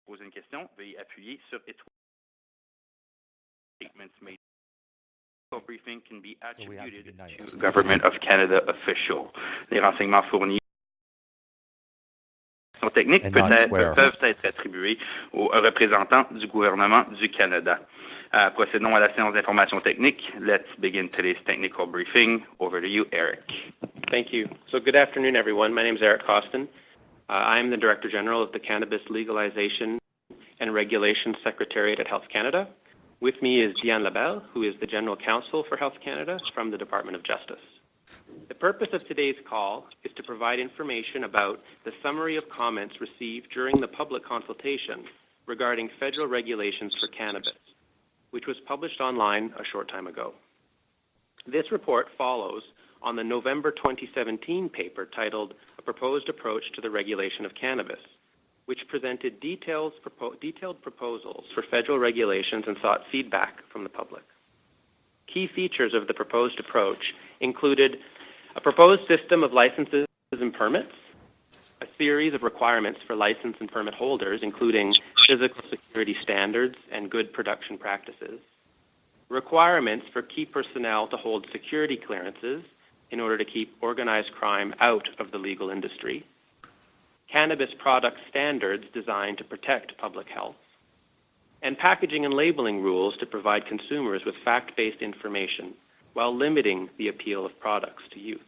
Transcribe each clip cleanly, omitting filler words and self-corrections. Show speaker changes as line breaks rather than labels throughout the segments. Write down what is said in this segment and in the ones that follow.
Poser une question, veuillez appuyer sur étoile. Statements made. Briefing can be attributed to Government of Canada official. Les renseignements fournis sont techniques peuvent être attribués aux représentants du gouvernement du Canada. Procédons à la séance d'information technique. Let's begin today's technical briefing. Over to you, Eric.
Thank you. So good afternoon, everyone. My name is Eric Costin. I'm the Director General of the Cannabis Legalization and Regulation Secretariat at Health Canada. With me is Diane Labelle, who is the General Counsel for Health Canada from the Department of Justice. The purpose of today's call is to provide information about the summary of comments received during the public consultation regarding federal regulations for cannabis, which was published online a short time ago. This report follows on the November 2017 paper titled A Proposed Approach to the Regulation of Cannabis, which presented detailed proposals for federal regulations and sought feedback from the public. Key features of the proposed approach included a proposed system of licenses and permits, a series of requirements for license and permit holders, including physical security standards and good production practices, requirements for key personnel to hold security clearances in order to keep organized crime out of the legal industry, cannabis product standards designed to protect public health, and packaging and labeling rules to provide consumers with fact-based information while limiting the appeal of products to youth.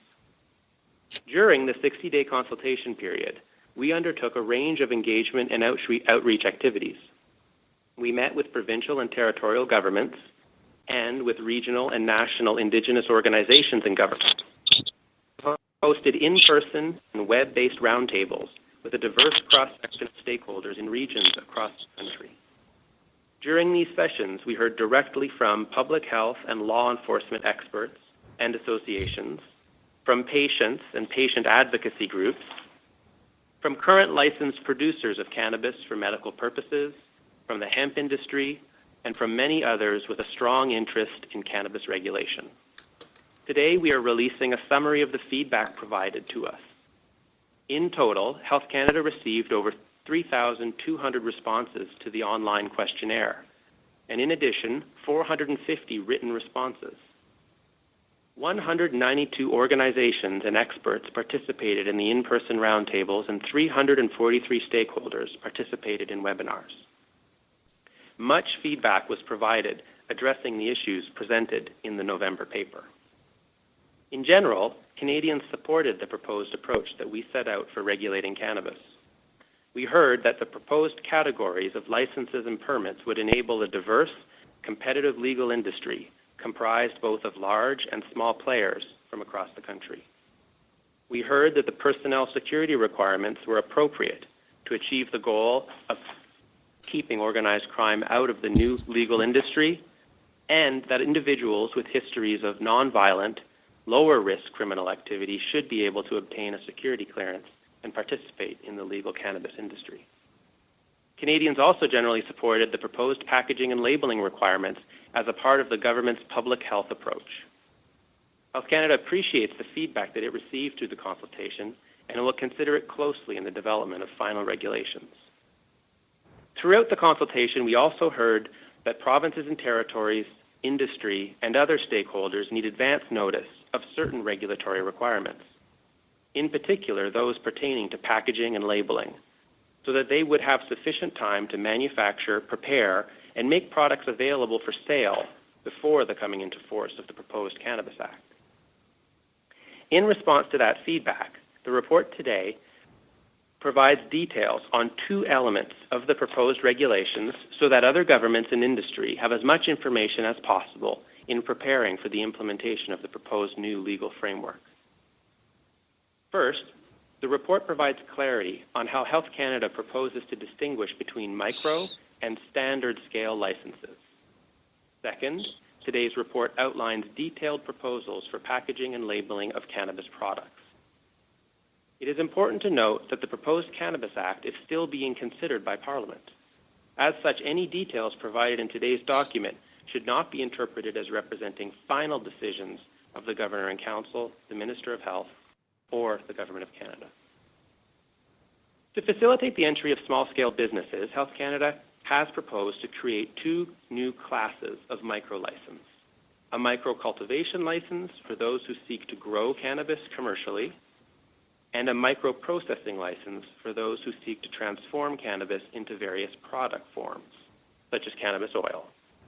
During the 60-day consultation period, we undertook a range of engagement and outreach activities. We met with provincial and territorial governments and with regional and national Indigenous organizations and governments, hosted in-person and web-based roundtables with a diverse cross-section of stakeholders in regions across the country. During these sessions, we heard directly from public health and law enforcement experts and associations, from patients and patient advocacy groups, from current licensed producers of cannabis for medical purposes, from the hemp industry, and from many others with a strong interest in cannabis regulation. Today, we are releasing a summary of the feedback provided to us. In total, Health Canada received over 3,200 responses to the online questionnaire, and in addition, 450 written responses. 192 organizations and experts participated in the in-person roundtables, and 343 stakeholders participated in webinars. Much feedback was provided addressing the issues presented in the November paper. In general, Canadians supported the proposed approach that we set out for regulating cannabis. We heard that the proposed categories of licenses and permits would enable a diverse, competitive legal industry comprised both of large and small players from across the country. We heard that the personnel security requirements were appropriate to achieve the goal of keeping organized crime out of the new legal industry, and that individuals with histories of nonviolent, lower-risk criminal activity should be able to obtain a security clearance and participate in the legal cannabis industry. Canadians also generally supported the proposed packaging and labeling requirements as a part of the government's public health approach. Health Canada appreciates the feedback that it received through the consultation, and it will consider it closely in the development of final regulations. Throughout the consultation, we also heard that provinces and territories, industry, and other stakeholders need advance notice of certain regulatory requirements, in particular those pertaining to packaging and labeling, so that they would have sufficient time to manufacture, prepare, and make products available for sale before the coming into force of the proposed Cannabis Act. In response to that feedback, the report today provides details on two elements of the proposed regulations so that other governments and industry have as much information as possible in preparing for the implementation of the proposed new legal framework. First, the report provides clarity on how Health Canada proposes to distinguish between micro and standard scale licenses. Second, today's report outlines detailed proposals for packaging and labeling of cannabis products. It is important to note that the proposed Cannabis Act is still being considered by Parliament. As such, any details provided in today's document should not be interpreted as representing final decisions of the Governor and Council, the Minister of Health, or the Government of Canada. To facilitate the entry of small-scale businesses, Health Canada has proposed to create 2 new classes of micro-license. A micro-cultivation license for those who seek to grow cannabis commercially, and a micro-processing license for those who seek to transform cannabis into various product forms, such as cannabis oil,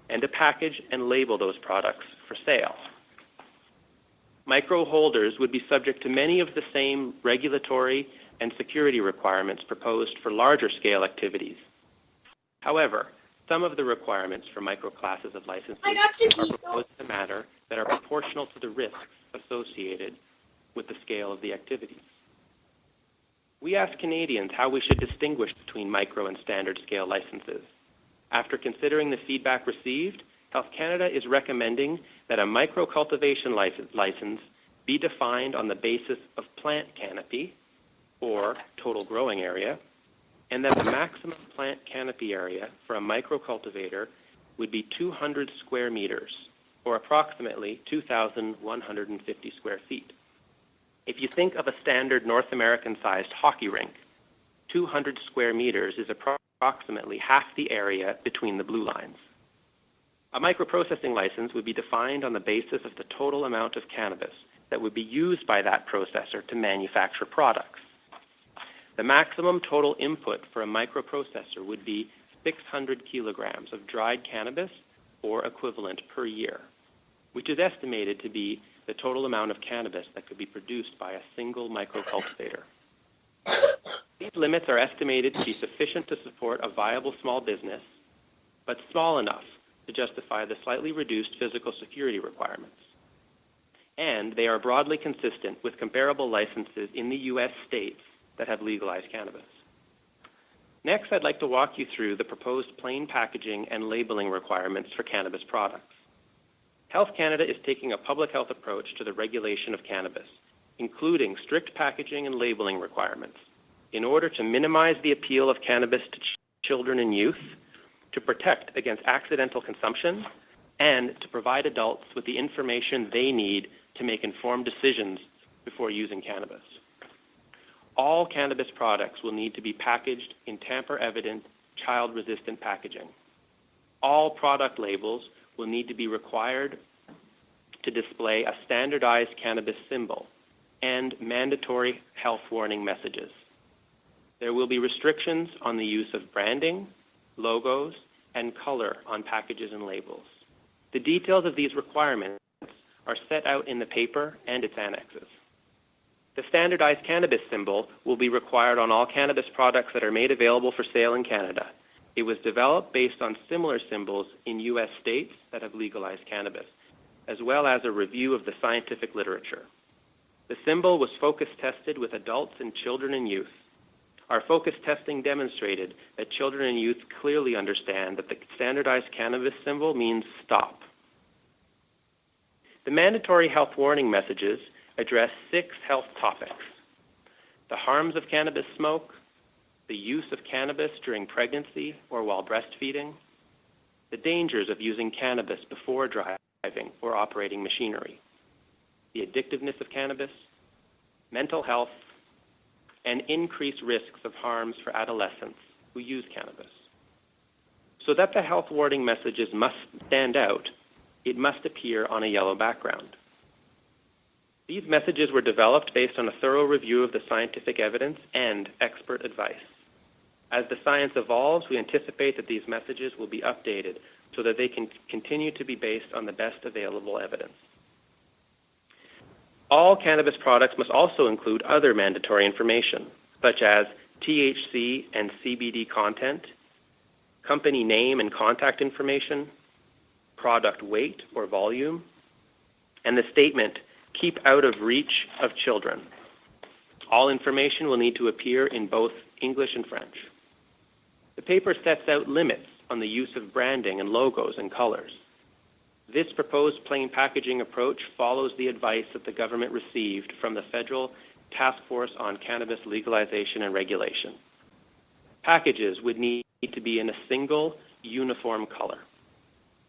and to package and label those products for sale. Micro holders would be subject to many of the same regulatory and security requirements proposed for larger scale activities. However, some of the requirements for micro classes of licenses are proposed in a manner that are proportional to the risks associated with the scale of the activities. We asked Canadians how we should distinguish between micro and standard scale licenses. After considering the feedback received, Health Canada is recommending that a micro cultivation license be defined on the basis of plant canopy, or total growing area, and that the maximum plant canopy area for a micro-cultivator would be 200 square meters, or approximately 2,150 square feet. If you think of a standard North American-sized hockey rink, 200 square meters is approximately half the area between the blue lines. A microprocessing license would be defined on the basis of the total amount of cannabis that would be used by that processor to manufacture products. The maximum total input for a microprocessor would be 600 kilograms of dried cannabis or equivalent per year, which is estimated to be the total amount of cannabis that could be produced by a single microcultivator. These limits are estimated to be sufficient to support a viable small business, but small enough to justify the slightly reduced physical security requirements. And they are broadly consistent with comparable licenses in the U.S. states that have legalized cannabis. Next, I'd like to walk you through the proposed plain packaging and labeling requirements for cannabis products. Health Canada is taking a public health approach to the regulation of cannabis, including strict packaging and labeling requirements, in order to minimize the appeal of cannabis to children and youth, to protect against accidental consumption, and to provide adults with the information they need to make informed decisions before using cannabis. All cannabis products will need to be packaged in tamper-evident, child-resistant packaging. All product labels will need to be required to display a standardized cannabis symbol and mandatory health warning messages. There will be restrictions on the use of branding, logos, and color on packages and labels. The details of these requirements are set out in the paper and its annexes. The standardized cannabis symbol will be required on all cannabis products that are made available for sale in Canada. It was developed based on similar symbols in U.S. states that have legalized cannabis, as well as a review of the scientific literature. The symbol was focus tested with adults and children and youth. Our focus testing demonstrated that children and youth clearly understand that the standardized cannabis symbol means stop. The mandatory health warning messages address 6 health topics: the harms of cannabis smoke, the use of cannabis during pregnancy or while breastfeeding, the dangers of using cannabis before driving or operating machinery, the addictiveness of cannabis, mental health, and increased risks of harms for adolescents who use cannabis. So that the health warning messages must stand out, it must appear on a yellow background. These messages were developed based on a thorough review of the scientific evidence and expert advice. As the science evolves, we anticipate that these messages will be updated so that they can continue to be based on the best available evidence. All cannabis products must also include other mandatory information, such as THC and CBD content, company name and contact information, product weight or volume, and the statement, "Keep out of reach of children." All information will need to appear in both English and French. The paper sets out limits on the use of branding and logos and colors. This proposed plain packaging approach follows the advice that the government received from the Federal Task Force on Cannabis Legalization and Regulation. Packages would need to be in a single, uniform color.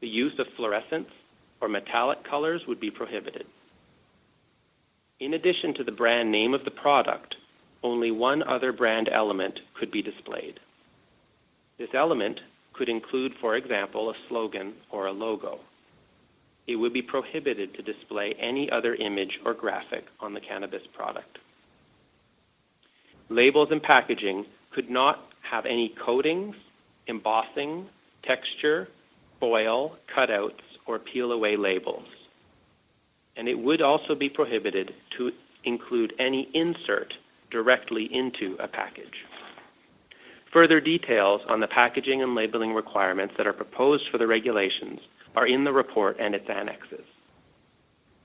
The use of fluorescents or metallic colors would be prohibited. In addition to the brand name of the product, only one other brand element could be displayed. This element could include, for example, a slogan or a logo. It would be prohibited to display any other image or graphic on the cannabis product. Labels and packaging could not have any coatings, embossing, texture, foil, cutouts, or peel-away labels. And it would also be prohibited to include any insert directly into a package. Further details on the packaging and labeling requirements that are proposed for the regulations are in the report and its annexes.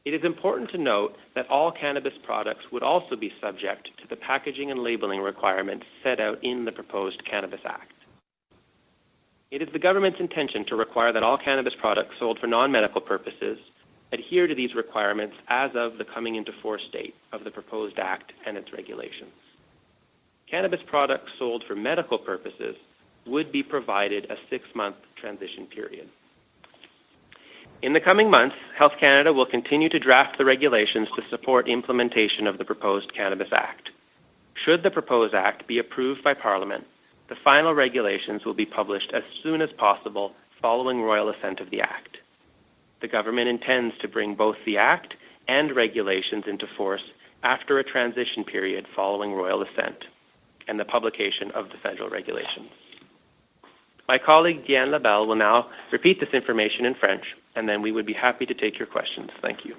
It is important to note that all cannabis products would also be subject to the packaging and labeling requirements set out in the proposed Cannabis Act. It is the government's intention to require that all cannabis products sold for non-medical purposes adhere to these requirements as of the coming into force date of the proposed Act and its regulations. Cannabis products sold for medical purposes would be provided a 6-month transition period. In the coming months, Health Canada will continue to draft the regulations to support implementation of the proposed Cannabis Act. Should the proposed Act be approved by Parliament, the final regulations will be published as soon as possible following royal assent of the Act. The government intends to bring both the Act and regulations into force after a transition period following royal assent and the publication of the federal regulations. My colleague Diane Labelle will now repeat this information in French, and then we would be happy to take your questions. Thank you.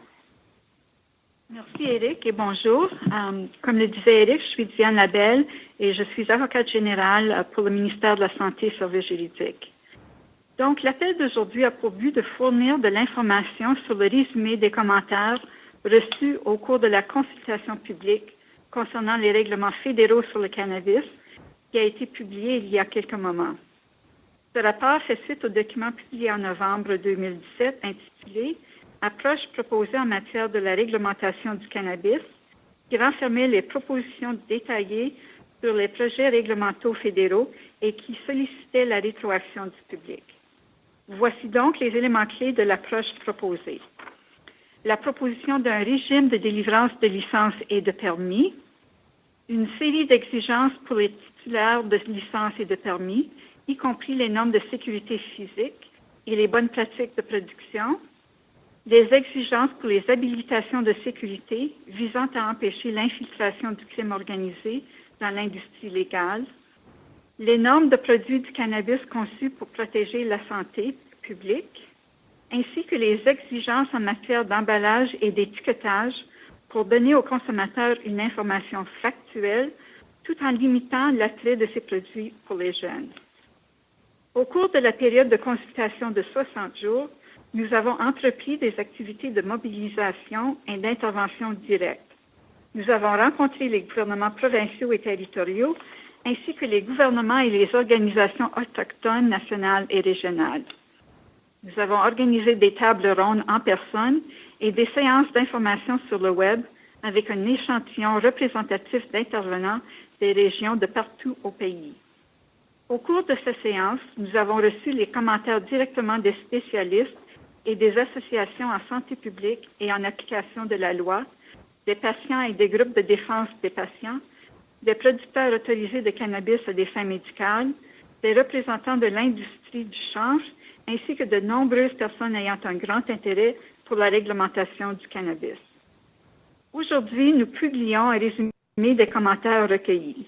Merci Éric et bonjour. Comme le disait Éric, je suis Diane Labelle et je suis avocate générale pour le ministère de la Santé et Services juridiques. Donc, l'appel d'aujourd'hui a pour but de fournir de l'information sur le résumé des commentaires reçus au cours de la consultation publique concernant les règlements fédéraux sur le cannabis qui a été publié il y a quelques moments. Ce rapport fait suite au document publié en novembre 2017 intitulé « Approche proposée en matière de la réglementation du cannabis » qui renfermait les propositions détaillées sur les projets réglementaux fédéraux et qui sollicitait la rétroaction du public. Voici donc les éléments clés de l'approche proposée. La proposition d'un régime de délivrance de licences et de permis, une série d'exigences pour les titulaires de licences et de permis, y compris les normes de sécurité physique et les bonnes pratiques de production, des exigences pour les habilitations de sécurité visant à empêcher l'infiltration du crime organisé dans l'industrie légale, les normes de produits du cannabis conçus pour protéger la santé publique, ainsi que les exigences en matière d'emballage et d'étiquetage pour donner aux consommateurs une information factuelle tout en limitant l'attrait de ces produits pour les jeunes. Au cours de la période de consultation de 60 jours, nous avons entrepris des activités de mobilisation et d'intervention directe. Nous avons rencontré les gouvernements provinciaux et territoriaux, ainsi que les gouvernements et les organisations autochtones nationales et régionales. Nous avons organisé des tables rondes en personne et des séances d'information sur le web avec un échantillon représentatif d'intervenants des régions de partout au pays. Au cours de ces séances, nous avons reçu les commentaires directement des spécialistes et des associations en santé publique et en application de la loi, des patients et des groupes de défense des patients, des producteurs autorisés de cannabis à des fins médicales, des représentants de l'industrie du change, ainsi que de nombreuses personnes ayant un grand intérêt pour la réglementation du cannabis. Aujourd'hui, nous publions un résumé des commentaires recueillis.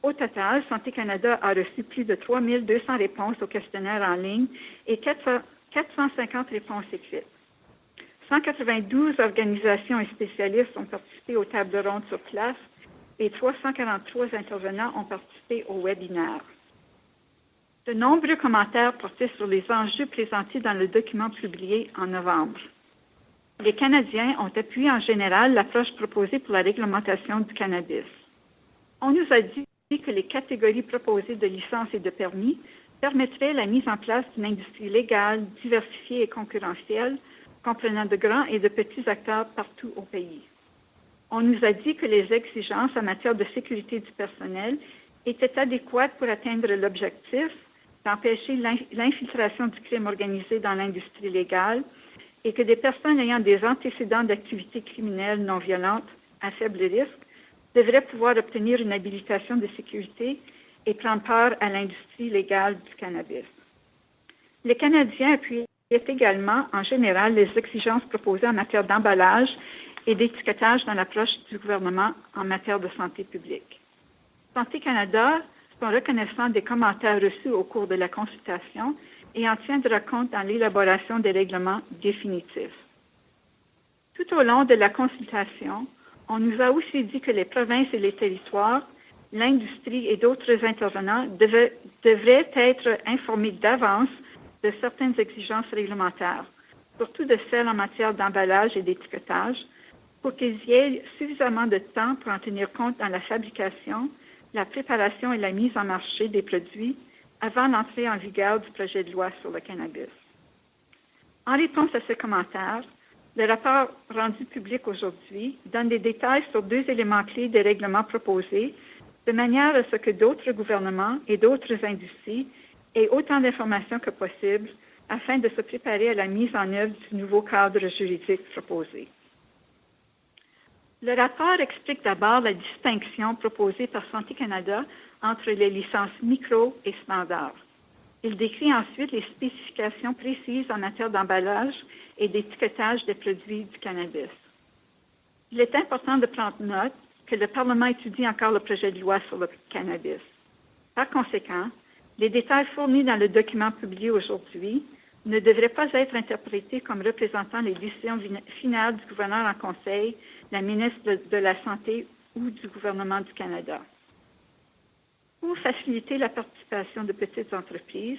Au total, Santé Canada a reçu plus de 3200 réponses au questionnaire en ligne et 450 réponses écrites. 192 organisations et spécialistes ont participé aux tables rondes sur place et 343 intervenants ont participé au webinaire. De nombreux commentaires portaient sur les enjeux présentés dans le document publié en novembre. Les Canadiens ont appuyé en général l'approche proposée pour la réglementation du cannabis. On nous a dit que les catégories proposées de licences et de permis permettraient la mise en place d'une industrie légale, diversifiée et concurrentielle, comprenant de grands et de petits acteurs partout au pays. On nous a dit que les exigences en matière de sécurité du personnel étaient adéquates pour atteindre l'objectif d'empêcher l'infiltration du crime organisé dans l'industrie légale et que des personnes ayant des antécédents d'activités criminelles non violentes à faible risque devraient pouvoir obtenir une habilitation de sécurité et prendre part à l'industrie légale du cannabis. Les Canadiens appuient également, en général, les exigences proposées en matière d'emballage et d'étiquetage dans l'approche du gouvernement en matière de santé publique. Santé Canada sont reconnaissants des commentaires reçus au cours de la consultation et en tiendra compte dans l'élaboration des règlements définitifs. Tout au long de la consultation, on nous a aussi dit que les provinces et les territoires, l'industrie et d'autres intervenants devraient être informés d'avance de certaines exigences réglementaires, surtout de celles en matière d'emballage et d'étiquetage, pour qu'ils y aient suffisamment de temps pour en tenir compte dans la fabrication, la préparation et la mise en marché des produits avant l'entrée en vigueur du projet de loi sur le cannabis. En réponse à ces commentaires, le rapport rendu public aujourd'hui donne des détails sur 2 éléments clés des règlements proposés, de manière à ce que d'autres gouvernements et d'autres industries aient autant d'informations que possible afin de se préparer à la mise en œuvre du nouveau cadre juridique proposé. Le rapport explique d'abord la distinction proposée par Santé Canada entre les licences micro et standard. Il décrit ensuite les spécifications précises en matière d'emballage et d'étiquetage des produits du cannabis. Il est important de prendre note que le Parlement étudie encore le projet de loi sur le cannabis. Par conséquent, les détails fournis dans le document publié aujourd'hui ne devraient pas être interprétés comme représentant les décisions finales du gouverneur en conseil, la ministre de la Santé ou du gouvernement du Canada. Pour faciliter la participation de petites entreprises,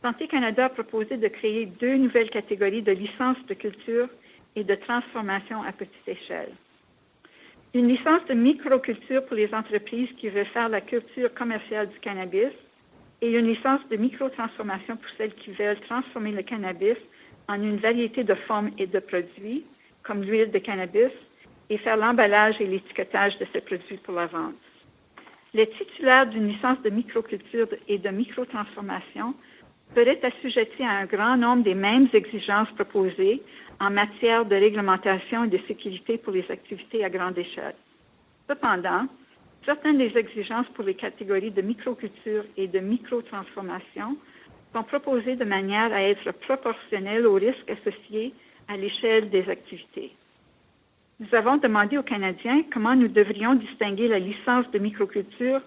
Santé Canada a proposé de créer 2 nouvelles catégories de licences de culture et de transformation à petite échelle. Une licence de microculture pour les entreprises qui veulent faire la culture commerciale du cannabis et une licence de microtransformation pour celles qui veulent transformer le cannabis en une variété de formes et de produits, comme l'huile de cannabis, et faire l'emballage et l'étiquetage de ces produits pour la vente. Les titulaires d'une licence de microculture et de microtransformation seraient assujettis à un grand nombre des mêmes exigences proposées en matière de réglementation et de sécurité pour les activités à grande échelle. Cependant, certaines des exigences pour les catégories de microculture et de microtransformation sont proposées de manière à être proportionnelles aux risques associés à l'échelle des activités. Nous avons demandé aux Canadiens comment nous devrions distinguer la licence de microculture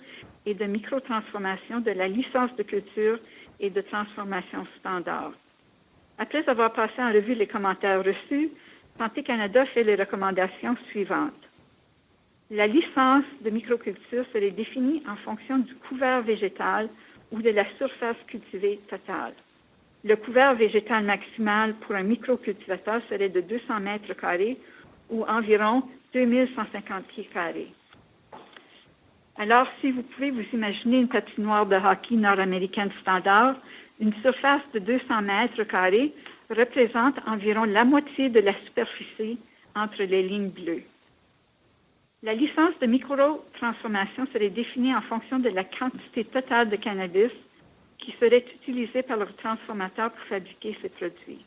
et de microtransformation de la licence de culture et de transformation standard. Après avoir passé en revue les commentaires reçus, Santé Canada fait les recommandations suivantes. La licence de microculture serait définie en fonction du couvert végétal ou de la surface cultivée totale. Le couvert végétal maximal pour un microcultivateur serait de 200 mètres carrés ou environ 2150 pieds carrés. Alors, si vous pouvez vous imaginer une patinoire de hockey nord-américaine standard, une surface de 200 mètres carrés représente environ la moitié de la superficie entre les lignes bleues. La licence de microtransformation serait définie en fonction de la quantité totale de cannabis qui serait utilisée par le transformateur pour fabriquer ces produits.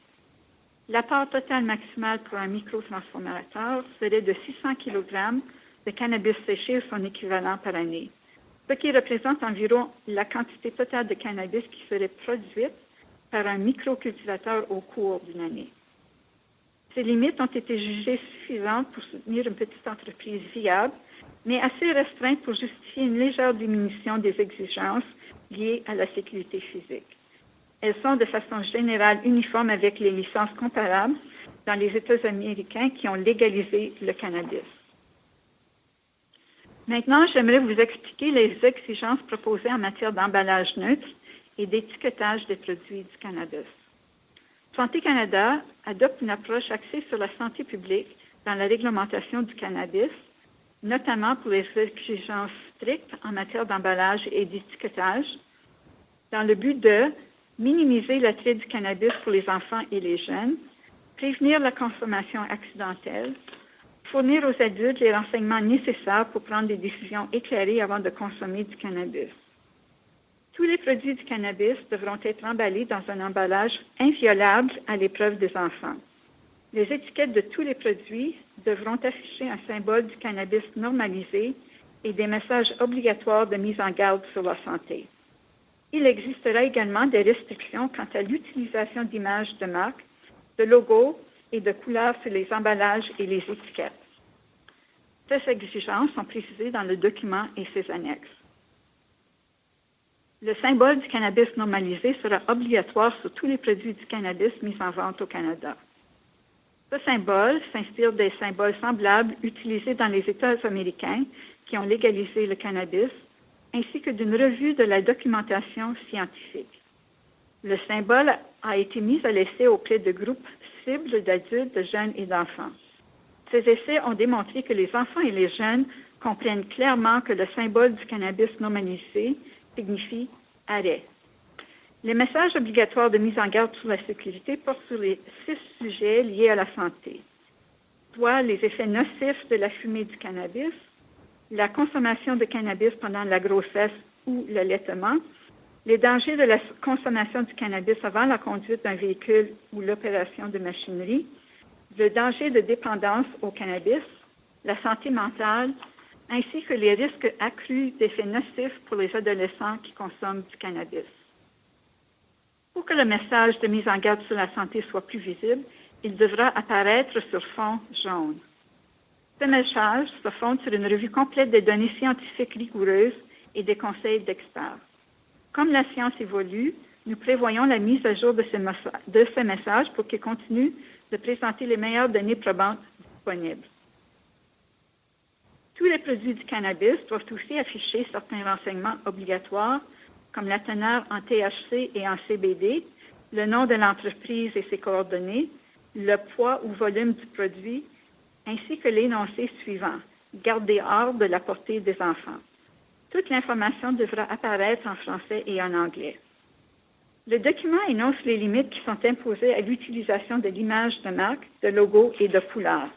La part totale maximale pour un microtransformateur serait de 600 kg de cannabis séché ou son équivalent par année, ce qui représente environ la quantité totale de cannabis qui serait produite par un microcultivateur au cours d'une année. Ces limites ont été jugées suffisantes pour soutenir une petite entreprise viable, mais assez restreintes pour justifier une légère diminution des exigences liées à la sécurité physique. Elles sont de façon générale uniformes avec les licences comparables dans les États américains qui ont légalisé le cannabis. Maintenant, j'aimerais vous expliquer les exigences proposées en matière d'emballage neutre et d'étiquetage des produits du cannabis. Santé Canada adopte une approche axée sur la santé publique dans la réglementation du cannabis, notamment pour les exigences strictes en matière d'emballage et d'étiquetage, dans le but de minimiser l'attrait du cannabis pour les enfants et les jeunes, prévenir la consommation accidentelle, fournir aux adultes les renseignements nécessaires pour prendre des décisions éclairées avant de consommer du cannabis. Tous les produits du cannabis devront être emballés dans un emballage inviolable à l'épreuve des enfants. Les étiquettes de tous les produits devront afficher un symbole du cannabis normalisé et des messages obligatoires de mise en garde sur la santé. Il existera également des restrictions quant à l'utilisation d'images de marque, de logos et de couleurs sur les emballages et les étiquettes. Ces exigences sont précisées dans le document et ses annexes. Le symbole du cannabis normalisé sera obligatoire sur tous les produits du cannabis mis en vente au Canada. Ce symbole s'inspire des symboles semblables utilisés dans les États américains qui ont légalisé le cannabis, ainsi que d'une revue de la documentation scientifique. Le symbole a été mis à l'essai auprès de groupes cibles d'adultes, de jeunes et d'enfants. Ces essais ont démontré que les enfants et les jeunes comprennent clairement que le symbole du cannabis normalisé signifie arrêt. Les messages obligatoires de mise en garde sur la sécurité portent sur les 6 sujets liés à la santé, soit les effets nocifs de la fumée du cannabis, la consommation de cannabis pendant la grossesse ou l'allaitement, les dangers de la consommation du cannabis avant la conduite d'un véhicule ou l'opération de machinerie, le danger de dépendance au cannabis, la santé mentale, ainsi que les risques accrus d'effets nocifs pour les adolescents qui consomment du cannabis. Pour que le message de mise en garde sur la santé soit plus visible, il devra apparaître sur fond jaune. Ce message se fonde sur une revue complète des données scientifiques rigoureuses et des conseils d'experts. Comme la science évolue, nous prévoyons la mise à jour de ce message pour qu'il continue de présenter les meilleures données probantes disponibles. Tous les produits du cannabis doivent aussi afficher certains renseignements obligatoires, comme la teneur en THC et en CBD, le nom de l'entreprise et ses coordonnées, le poids ou volume du produit, ainsi que l'énoncé suivant, garder hors de la portée des enfants. Toute l'information devra apparaître en français et en anglais. Le document énonce les limites qui sont imposées à l'utilisation de l'image de marque, de logo et de couleurs.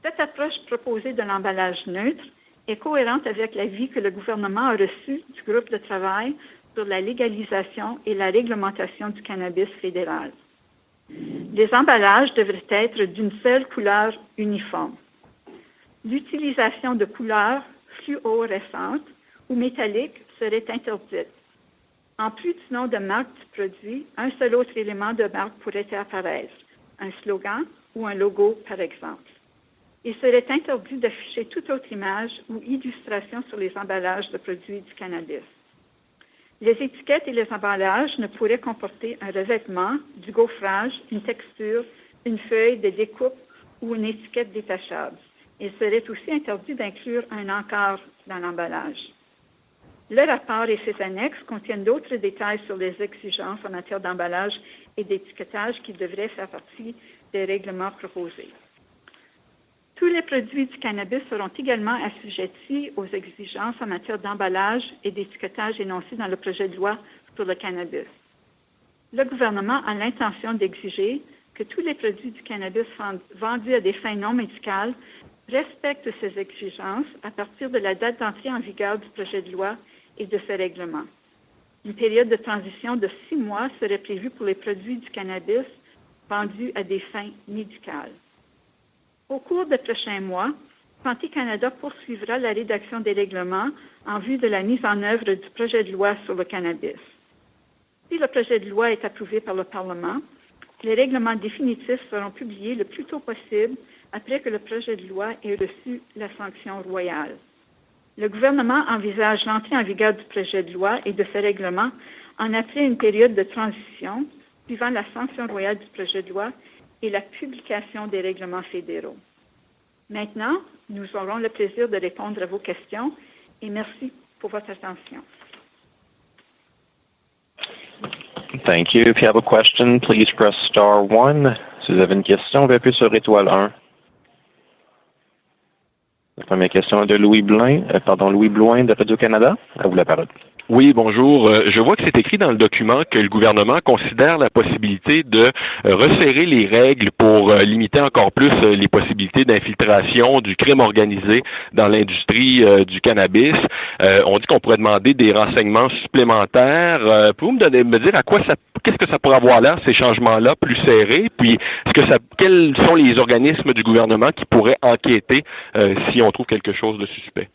Cette approche proposée de l'emballage neutre est cohérente avec l'avis que le gouvernement a reçu du groupe de travail sur la légalisation et la réglementation du cannabis fédéral. Les emballages devraient être d'une seule couleur uniforme. L'utilisation de couleurs fluorescentes ou métalliques serait interdite. En plus du nom de marque du produit, un seul autre élément de marque pourrait apparaître, un slogan ou un logo par exemple. Il serait interdit d'afficher toute autre image ou illustration sur les emballages de produits du cannabis. Les étiquettes et les emballages ne pourraient comporter un revêtement, du gaufrage, une texture, une feuille de découpe ou une étiquette détachable. Il serait aussi interdit d'inclure un encart dans l'emballage. Le rapport et ses annexes contiennent d'autres détails sur les exigences en matière d'emballage et d'étiquetage qui devraient faire partie des règlements proposés. Tous les produits du cannabis seront également assujettis aux exigences en matière d'emballage et d'étiquetage énoncées dans le projet de loi sur le cannabis. Le gouvernement a l'intention d'exiger que tous les produits du cannabis vendus à des fins non médicales respectent ces exigences à partir de la date d'entrée en vigueur du projet de loi et de ce règlement. Une période de transition de 6 mois serait prévue pour les produits du cannabis vendus à des fins médicales. Au cours des prochains mois, Santé Canada poursuivra la rédaction des règlements en vue de la mise en œuvre du projet de loi sur le cannabis. Si le projet de loi est approuvé par le Parlement, les règlements définitifs seront publiés le plus tôt possible après que le projet de loi ait reçu la sanction royale. Le gouvernement envisage l'entrée en vigueur du projet de loi et de ce règlement en après une période de transition suivant la sanction royale du projet de loi et la publication des règlements fédéraux. Maintenant, nous aurons le plaisir de répondre à vos questions et merci pour votre attention.
Thank you. If you have a question, please press star 1. Si vous avez une question, veuillez appuyer sur étoile 1. La première question est de Louis Blouin de Radio-Canada. À vous la parole. Oui, bonjour. Je vois que c'est écrit dans le document que le gouvernement considère la possibilité de resserrer les règles pour limiter encore plus les possibilités d'infiltration du crime organisé dans l'industrie du cannabis. On dit qu'on pourrait demander des renseignements supplémentaires. Pouvez-vous me dire qu'est-ce que ça pourrait avoir l'air, ces changements-là plus serrés? Puis, quels sont les organismes du gouvernement qui pourraient enquêter si on trouve quelque chose de suspect?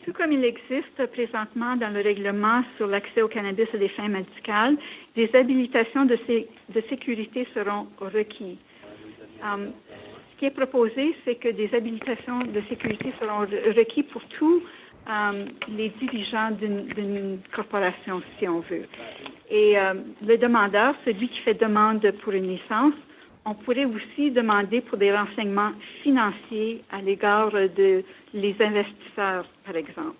Tout comme il existe présentement dans le règlement sur l'accès au cannabis à des fins médicales, des habilitations de sécurité seront requises. Ce qui est proposé, c'est que des habilitations de sécurité seront requises pour tous les dirigeants d'une corporation, si on veut. Et le demandeur, celui qui fait demande pour une licence, on pourrait aussi demander pour des renseignements financiers à l'égard de les investisseurs, par exemple.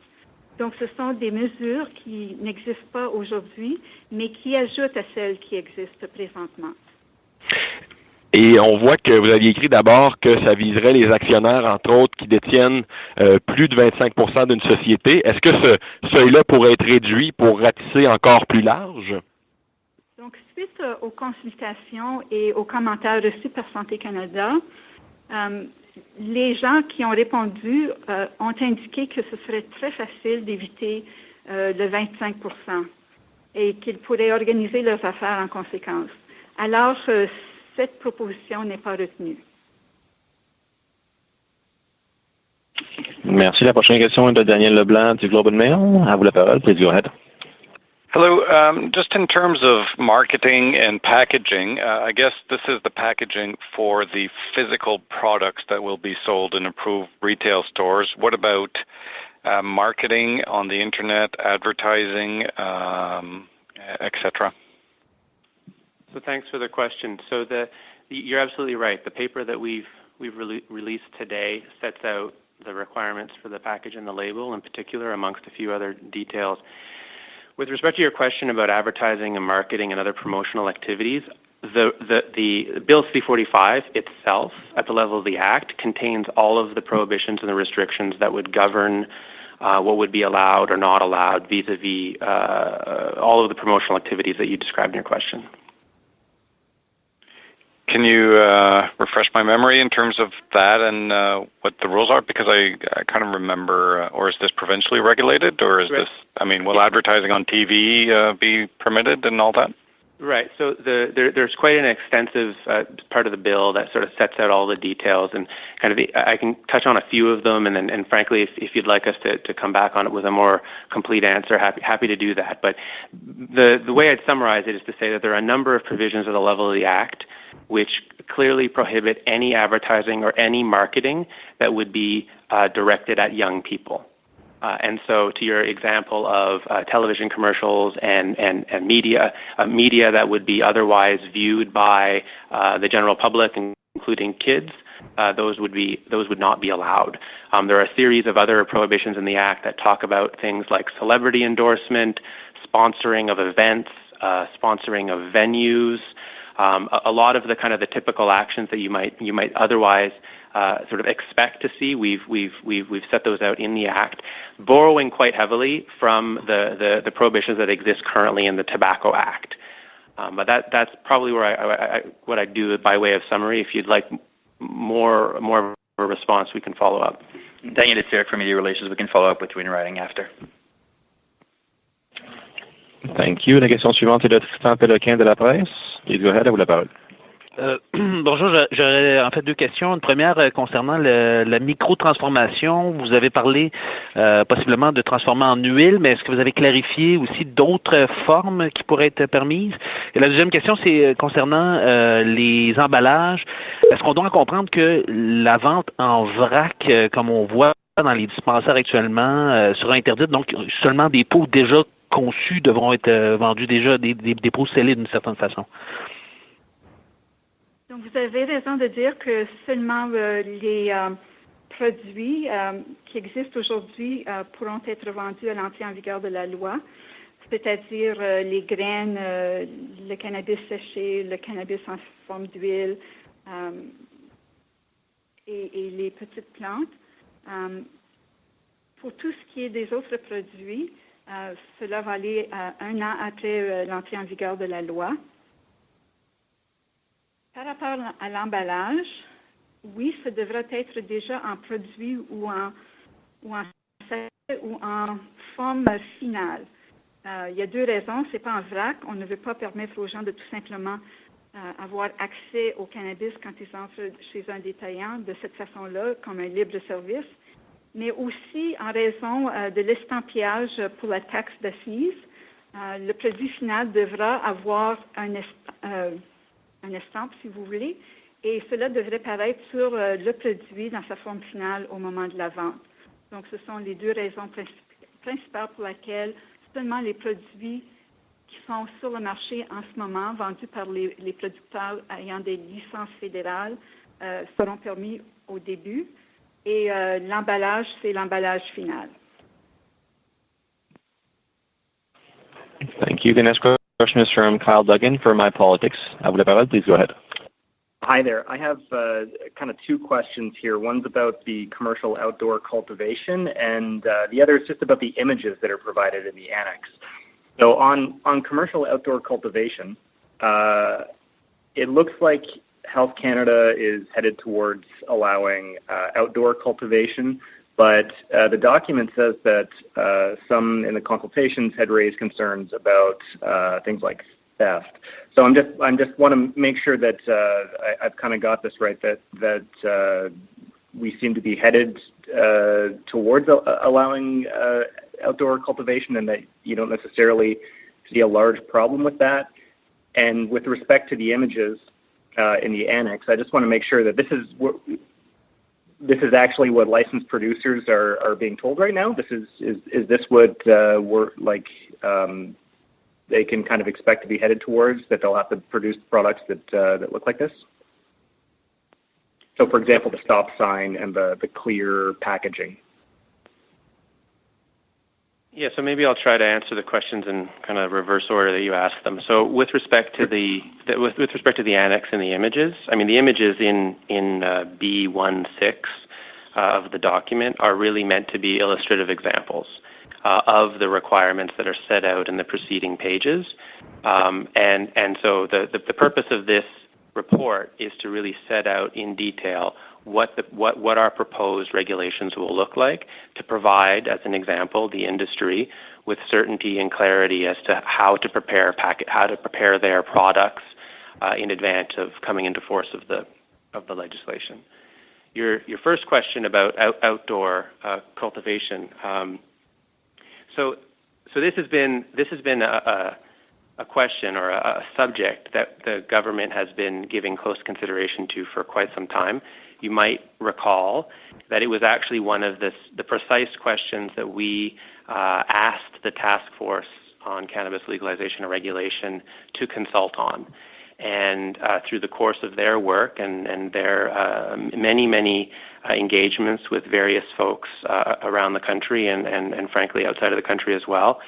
Donc, ce sont des mesures qui n'existent pas aujourd'hui, mais qui ajoutent à celles qui existent présentement.
Et on voit que vous aviez écrit d'abord que ça viserait les actionnaires, entre autres, qui détiennent plus de 25% d'une société. Est-ce que ce seuil-là pourrait être réduit pour ratisser encore plus large?
Donc, suite aux consultations et aux commentaires reçus par Santé Canada, les gens qui ont répondu ont indiqué que ce serait très facile d'éviter le 25% et qu'ils pourraient organiser leurs affaires en conséquence. Alors, cette proposition n'est pas retenue.
Merci. La prochaine question est de Daniel Leblanc du Globe and Mail. À vous la parole. Please go ahead.
Hello. Just in terms of marketing and packaging, I guess this is the packaging for the physical products that will be sold in approved retail stores. What about marketing on the internet, advertising, etc.?
So thanks for the question. So you're absolutely right. The paper that we've released today sets out the requirements for the package and the label in particular, amongst a few other details. With respect to your question about advertising and marketing and other promotional activities, the Bill C-45 itself, at the level of the Act, contains all of the prohibitions and the restrictions that would govern what would be allowed or not allowed vis-a-vis all of the promotional activities that you described in your question.
Can you refresh my memory in terms of that and what the rules are? Because I kind of remember, or is this provincially regulated, or is this, will advertising on TV be permitted and all that?
Right. So there's quite an extensive part of the bill that sort of sets out all the details, and I can touch on a few of them, and frankly, if you'd like us to come back on it with a more complete answer, happy to do that. But the way I'd summarize it is to say that there are a number of provisions at the level of the Act which clearly prohibit any advertising or any marketing that would be directed at young people. And so to your example of television commercials and media that would be otherwise viewed by the general public, including kids, those would not be allowed. There are a series of other prohibitions in the Act that talk about things like celebrity endorsement, sponsoring of events, sponsoring of venues, a lot of the kind of the typical actions that you might otherwise sort of expect to see. We've set those out in the Act, borrowing quite heavily from the prohibitions that exist currently in the Tobacco Act. But that's probably where what I do by way of summary. If you'd like more of a response, we can follow up.
Daniel, it's Eric from Media Relations. We can follow up with you in writing after.
Thank you. La question suivante est de Tristan Péloquin de la presse. Please go ahead, à vous la parole.
Bonjour, j'aurais en fait deux questions. Une première concernant la micro-transformation. Vous avez parlé possiblement de transformer en huile, mais est-ce que vous avez clarifié aussi d'autres formes qui pourraient être permises? Et la deuxième question, c'est concernant les emballages. Est-ce qu'on doit comprendre que la vente en vrac, comme on voit dans les dispensaires actuellement, sera interdite, donc seulement des pots déjà conçus devront être vendus déjà, des pots scellés d'une certaine façon?
Donc, vous avez raison de dire que seulement les produits qui existent aujourd'hui pourront être vendus à l'entrée en vigueur de la loi, c'est-à-dire les graines, le cannabis séché, le cannabis en forme d'huile et les petites plantes. Pour tout ce qui est des autres produits, cela va aller 1 an après l'entrée en vigueur de la loi. Par rapport à l'emballage, oui, ce devra être déjà en produit ou en sachet ou en forme finale. Il y a 2 raisons. Ce n'est pas en vrac. On ne veut pas permettre aux gens de tout simplement avoir accès au cannabis quand ils entrent chez un détaillant de cette façon-là, comme un libre service, mais aussi en raison de l'estampillage pour la taxe d'assises. Le produit final devra avoir un estampe, si vous voulez, et cela devrait paraître sur le produit dans sa forme finale au moment de la vente. Donc, ce sont les 2 raisons principales pour lesquelles seulement les produits qui sont sur le marché en ce moment, vendus par les producteurs ayant des licences fédérales, seront permis au début. Et l'emballage, c'est l'emballage final.
Thank you. The next question is from Kyle Duggan for My Politics. À vous la parole, please go ahead.
Hi there. I have kind of 2 questions here. One's about the commercial outdoor cultivation, and the other is just about the images that are provided in the annex. So on commercial outdoor cultivation, it looks like Health Canada is headed towards allowing outdoor cultivation, but the document says that some in the consultations had raised concerns about things like theft. So I'm just want to make sure that I've kind of got this right, that we seem to be headed towards allowing outdoor cultivation, and that you don't necessarily see a large problem with that. And with respect to the images in the annex, I just want to make sure that this is actually what licensed producers are being told right now. Is this what we're like? They can kind of expect to be headed towards, that they'll have to produce products that look like this? So, for example, the stop sign and the clear packaging.
Yeah, so maybe I'll try to answer the questions in kind of reverse order that you asked them. So, with respect to the annex and the images, I mean, the images in B16 of the document are really meant to be illustrative examples of the requirements that are set out in the preceding pages, and so the purpose of this report is to really set out in detail what our proposed regulations will look like, to provide, as an example, the industry with certainty and clarity as to how to prepare their products in advance of coming into force of the legislation. Your first question about outdoor cultivation. So this has been a question or a subject that the government has been giving close consideration to for quite some time. You might recall that it was actually one of the precise questions that we asked the task force on cannabis legalization and regulation to consult on. And through the course of their work and their many engagements with various folks around the country and frankly outside of the country as well,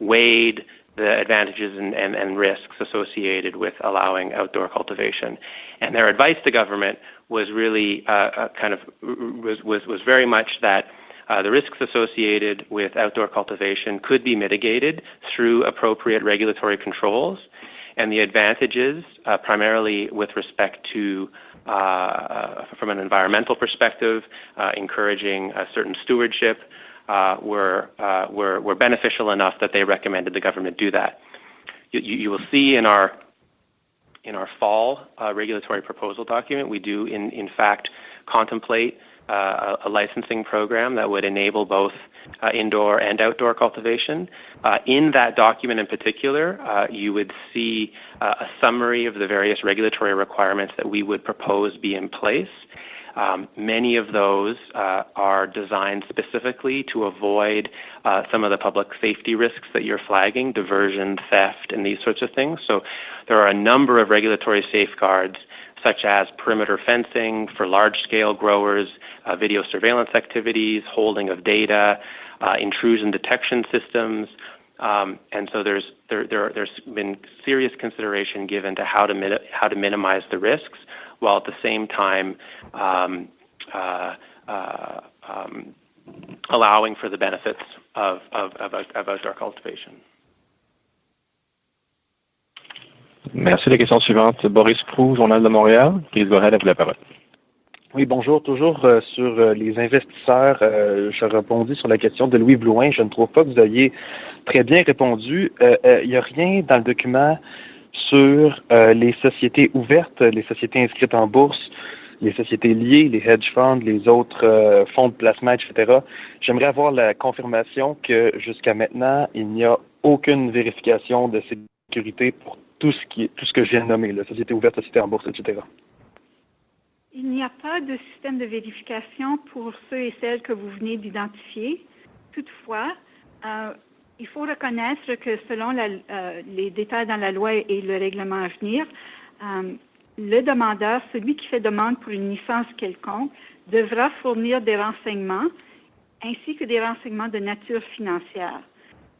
weighed the advantages and risks associated with allowing outdoor cultivation. And their advice to government was really was very much that the risks associated with outdoor cultivation could be mitigated through appropriate regulatory controls, and the advantages, primarily with respect to, from an environmental perspective, encouraging a certain stewardship, were beneficial enough that they recommended the government do that. You will see in our fall regulatory proposal document, we do in fact contemplate a licensing program that would enable both indoor and outdoor cultivation. In that document in particular, you would see a summary of the various regulatory requirements that we would propose be in place. Many of those are designed specifically to avoid some of the public safety risks that you're flagging, diversion, theft, and these sorts of things. So there are a number of regulatory safeguards, such as perimeter fencing for large-scale growers, video surveillance activities, holding of data, intrusion detection systems, and so there's been serious consideration given to how to minimize the risks, while at the same time allowing for the benefits of outdoor cultivation.
Merci. La question suivante, Boris Proulx, Journal de Montréal. Please go ahead, à vous la parole.
Oui, bonjour. Toujours sur les investisseurs, je rebondis sur la question de Louis Blouin. Je ne trouve pas que vous ayez très bien répondu. Il n'y a rien dans le document sur les sociétés ouvertes, les sociétés inscrites en bourse, les sociétés liées, les hedge funds, les autres fonds de placement, etc. J'aimerais avoir la confirmation que jusqu'à maintenant, il n'y a aucune vérification de sécurité pour tout ce que je viens de nommer, la société ouverte, société en bourse, etc.
Il n'y a pas de système de vérification pour ceux et celles que vous venez d'identifier. Toutefois, il faut reconnaître que selon les détails dans la loi et le règlement à venir, le demandeur, celui qui fait demande pour une licence quelconque, devra fournir des renseignements ainsi que des renseignements de nature financière.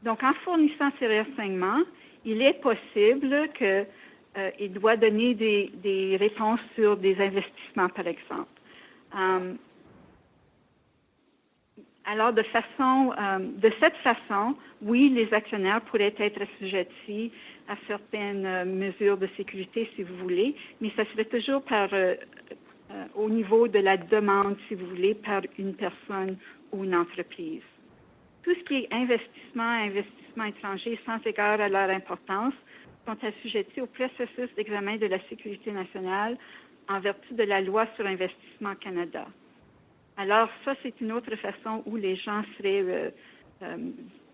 Donc, en fournissant ces renseignements, il est possible qu'il doit donner des réponses sur des investissements, par exemple. Alors, de cette façon, oui, les actionnaires pourraient être assujettis à certaines mesures de sécurité, si vous voulez, mais ça serait toujours au niveau de la demande, si vous voulez, par une personne ou une entreprise. Tout ce qui est investissement étranger, sans égard à leur importance, sont assujettis au processus d'examen de la sécurité nationale en vertu de la loi sur l'investissement Canada. Alors, ça, c'est une autre façon où les gens seraient,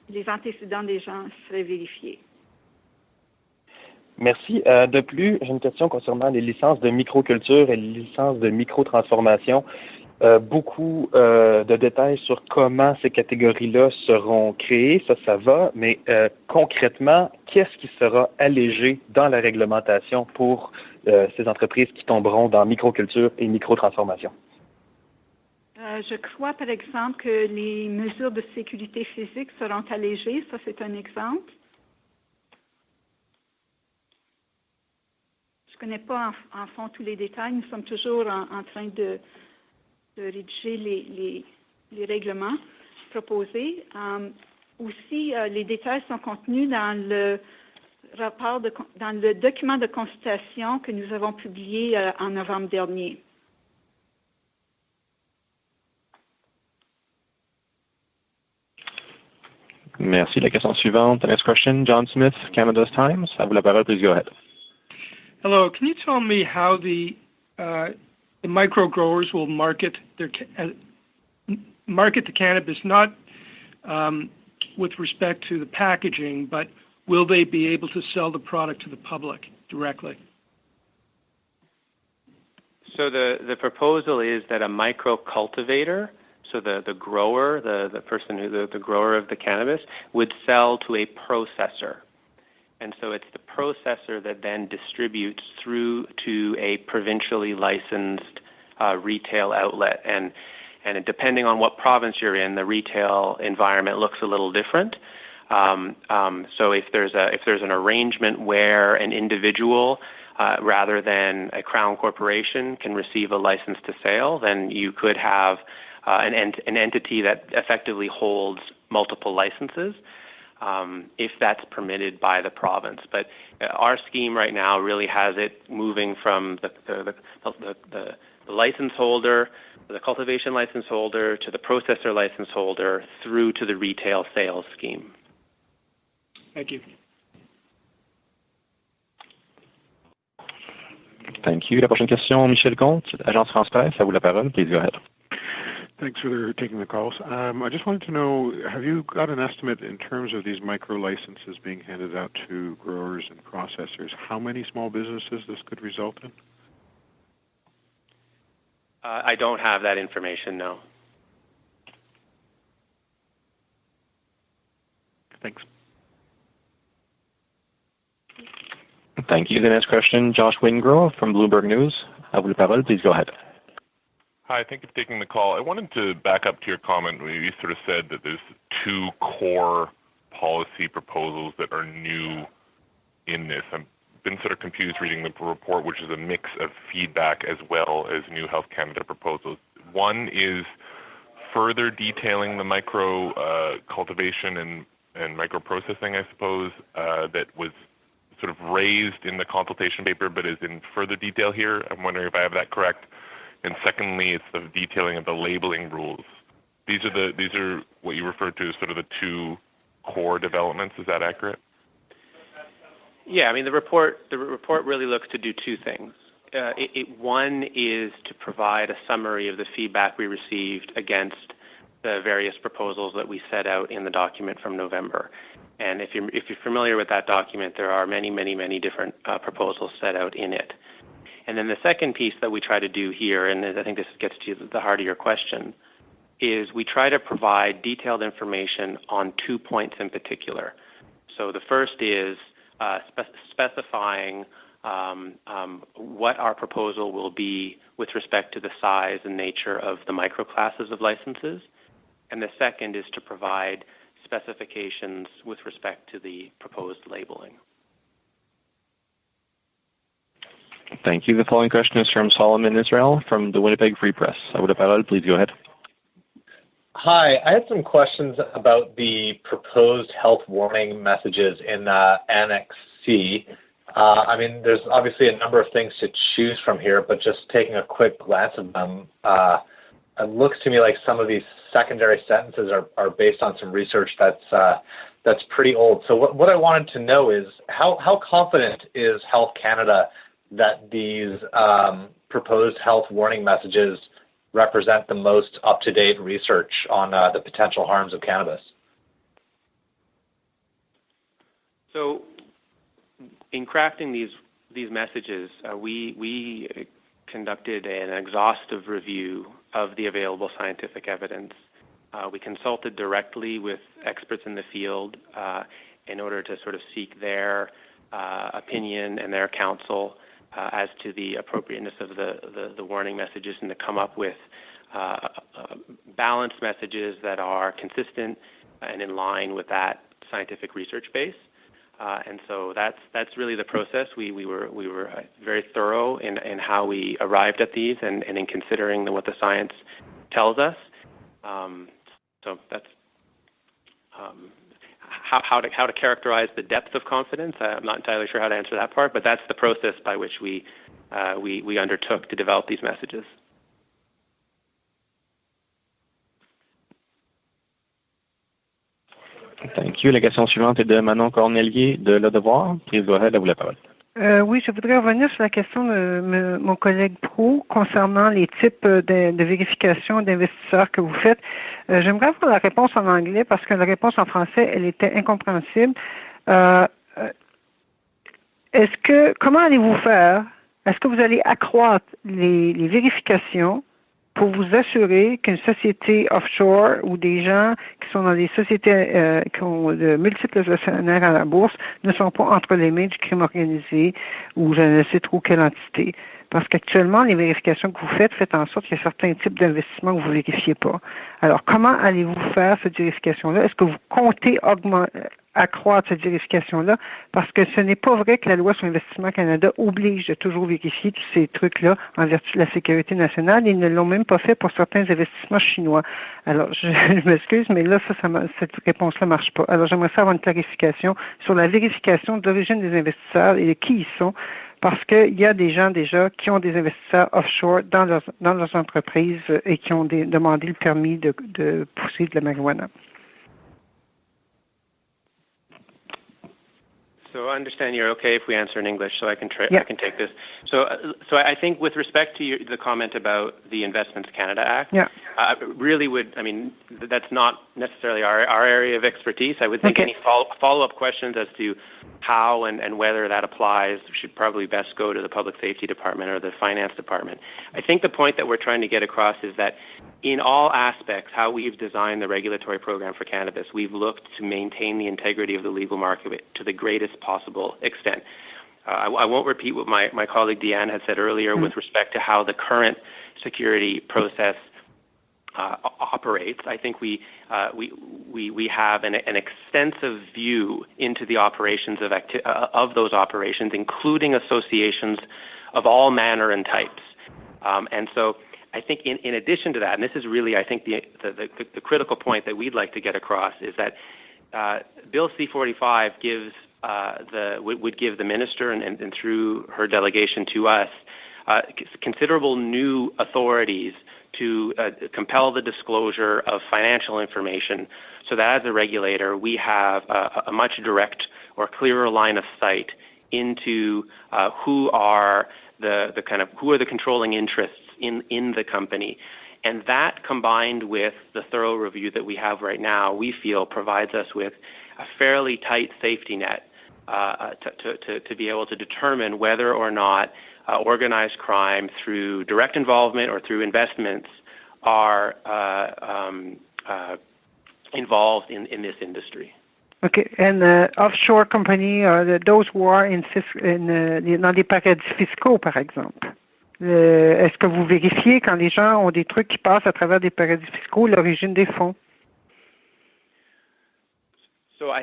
les antécédents des gens seraient vérifiés.
Merci. De plus, j'ai une question concernant les licences de microculture et les licences de microtransformation. Beaucoup de détails sur comment ces catégories-là seront créées, ça va, mais concrètement, qu'est-ce qui sera allégé dans la réglementation pour ces entreprises qui tomberont dans microculture et microtransformation?
Je crois, par exemple, que les mesures de sécurité physique seront allégées. Ça, c'est un exemple. Je ne connais pas en fond tous les détails. Nous sommes toujours en train de rédiger les règlements proposés. Aussi, les détails sont contenus dans le dans le document de consultation que nous avons publié en novembre dernier.
Merci. La question suivante. The next question, John Smith, Canada's Times. À vous la parole, please go ahead.
Hello. Can you tell me how the micro growers will market the cannabis, not with respect to the packaging, but will they be able to sell the product to the public directly?
So the proposal is that a micro cultivator, so the grower, the person who the grower of the cannabis, would sell to a processor. And so it's the processor that then distributes through to a provincially licensed retail outlet. And depending on what province you're in, the retail environment looks a little different. So if there's an arrangement where an individual rather than a Crown corporation can receive a license to sale, then you could have an entity that effectively holds multiple licenses, if that's permitted by the province. But our scheme right now really has it moving from the license holder, the cultivation license holder, to the processor license holder, through to the retail sales scheme.
Thank you.
Thank you. La prochaine question, Michel Comte, Agence France-Presse. À vous la parole. Please go ahead.
Thanks for taking the calls. I just wanted to know, have you got an estimate in terms of these micro licenses being handed out to growers and processors, how many small businesses this could result in?
I don't have that information, no.
Thanks.
Thank you. The next question, Josh Wingrove from Bloomberg News. À vous la parole. Please go ahead.
Hi, thank you for taking the call. I wanted to back up to your comment where you sort of said that there's two core policy proposals that are new in this. I've been sort of confused reading the report, which is a mix of feedback as well as new Health Canada proposals. One is further detailing the micro cultivation and micro-processing, I suppose, that was sort of raised in the consultation paper but is in further detail here? I'm wondering if I have that correct. And secondly, it's the detailing of the labeling rules. These are what you referred to as sort of the two core developments. Is that accurate?
Yeah, I mean, the report really looks to do two things. One is to provide a summary of the feedback we received against the various proposals that we set out in the document from November. And if you're familiar with that document, there are many different proposals set out in it. And then the second piece that we try to do here, and I think this gets to the heart of your question, is we try to provide detailed information on 2 points in particular. So the first is specifying what our proposal will be with respect to the size and nature of the microclasses of licenses. And the second is to provide specifications with respect to the proposed labeling.
Thank you. The following question is from Solomon Israel from the Winnipeg Free Press. Please go ahead.
Hi, I had some questions about the proposed health warning messages in Annex C. I mean, there's obviously a number of things to choose from here, but just taking a quick glance at them, it looks to me like some of these secondary sentences are based on some research that's pretty old. So what I wanted to know is how confident is Health Canada that these proposed health warning messages represent the most up-to-date research on the potential harms of cannabis?
So in crafting these messages, we conducted an exhaustive review of the available scientific evidence. We consulted directly with experts in the field in order to sort of seek their opinion and their counsel as to the appropriateness of the warning messages, and to come up with balanced messages that are consistent and in line with that scientific research base. And so that's really the process. We were very thorough in how we arrived at these and in considering what the science tells us. So that's how to characterize the depth of confidence. I'm not entirely sure how to answer that part, but that's the process by which we undertook to develop these messages.
Thank you. La question suivante est de Manon Cornelier de Le Devoir. Please go ahead, à vous la parole.
Oui, je voudrais revenir sur la question de mon collègue Pro concernant les types de vérification d'investisseurs que vous faites. J'aimerais avoir la réponse en anglais parce que la réponse en français, elle était incompréhensible. Comment allez-vous faire? Est-ce que vous allez accroître les vérifications pour vous assurer qu'une société offshore ou des gens qui sont dans des sociétés qui ont de multiples actionnaires à la bourse ne sont pas entre les mains du crime organisé ou je ne sais trop quelle entité? Parce qu'actuellement, les vérifications que vous faites en sorte qu'il y a certains types d'investissements que vous ne vérifiez pas. Alors, comment allez-vous faire cette vérification-là? Est-ce que vous comptez accroître cette vérification-là? Parce que ce n'est pas vrai que la loi sur l'Investissement Canada oblige de toujours vérifier tous ces trucs-là en vertu de la sécurité nationale. Ils ne l'ont même pas fait pour certains investissements chinois. Alors, je m'excuse, mais là, cette réponse-là ne marche pas. Alors, j'aimerais avoir une clarification sur la vérification de l'origine des investisseurs et de qui ils sont. Parce qu'il y a des gens déjà qui ont des investisseurs offshore dans leurs entreprises et qui ont demandé le permis de pousser de la marijuana.
So I understand you're okay if we answer in English, so I can take this. So I think with respect to the comment about the Investments Canada Act, that's not necessarily our area of expertise. I would think any follow-up questions as to how and whether that applies should probably best go to the Public Safety Department or the Finance Department. I think the point that we're trying to get across is that in all aspects, how we've designed the regulatory program for cannabis, we've looked to maintain the integrity of the legal market to the greatest possible extent. I won't repeat what my colleague Deanne had said earlier with respect to how the current security process operates. I think we have an extensive view into the operations of those operations, including associations of all manner and types. And so I think in addition to that, and this is really, I think, the critical point that we'd like to get across is that Bill C-45 would give the minister and through her delegation to us considerable new authorities to compel the disclosure of financial information, so that as a regulator we have a much direct or clearer line of sight into who are the controlling interests in the company. And that, combined with the thorough review that we have right now, we feel provides us with a fairly tight safety net to be able to determine whether or not organized crime through direct involvement or through investments are involved in this industry.
OK. And offshore company, those who are dans des paradis fiscaux, par exemple. Est-ce que vous vérifiez quand les gens ont des trucs qui passent à travers des paradis fiscaux l'origine des fonds?
So I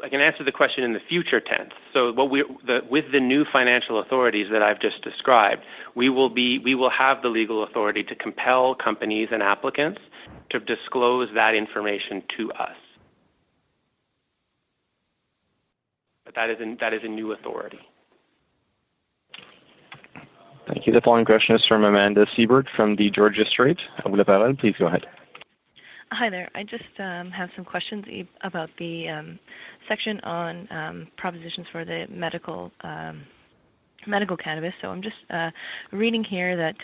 can answer the question in the future tense. So with the new financial authorities that I've just described, we will have the legal authority to compel companies and applicants to disclose that information to us. But that is a new authority.
Thank you. The following question is from Amanda Siebert from the Georgia Strait. À vous la parole. Please go ahead.
Hi there. I just have some questions about the section on propositions for the medical cannabis. So I'm just reading here that,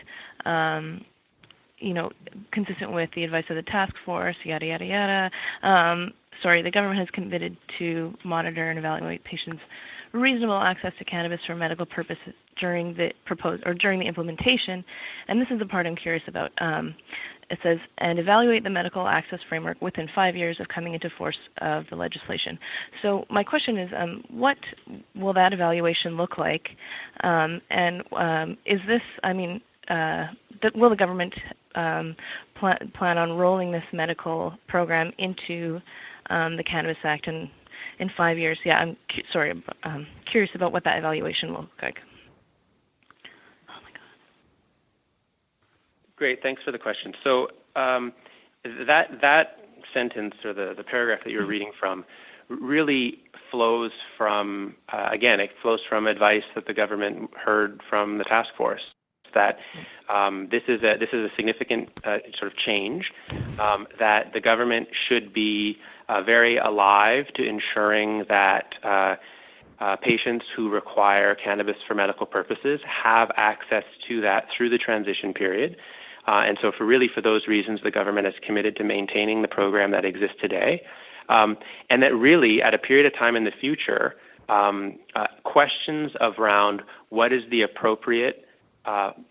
consistent with the advice of the task force, yada, yada, yada, the government has committed to monitor and evaluate patients' reasonable access to cannabis for medical purposes during the implementation. And this is the part I'm curious about. It says, and evaluate the medical access framework within 5 years of coming into force of the legislation. So my question is, what will that evaluation look like? And is this, will the government plan on rolling this medical program into the Cannabis Act in 5 years? Yeah, I'm curious about what that evaluation will look like.
Great, thanks for the question. So that sentence or the paragraph that you're reading from really flows from, it flows from advice that the government heard from the task force, that this is a significant sort of change, that the government should be very alive to ensuring that patients who require cannabis for medical purposes have access to that through the transition period. And so for those reasons, the government is committed to maintaining the program that exists today. And that really, at a period of time in the future, questions around what is the appropriate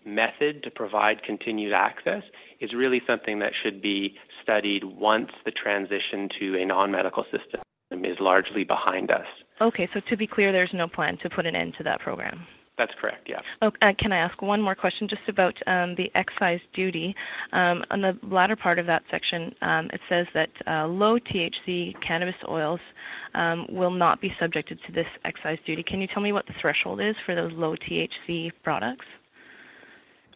method to provide continued access is really something that should be studied once the transition to a non-medical system is largely behind us.
Okay, so to be clear, there's no plan to put an end to that program.
That's correct, yeah.
Can I ask one more question just about the excise duty? On the latter part of that section, it says that low THC cannabis oils will not be subjected to this excise duty. Can you tell me what the threshold is for those low THC products?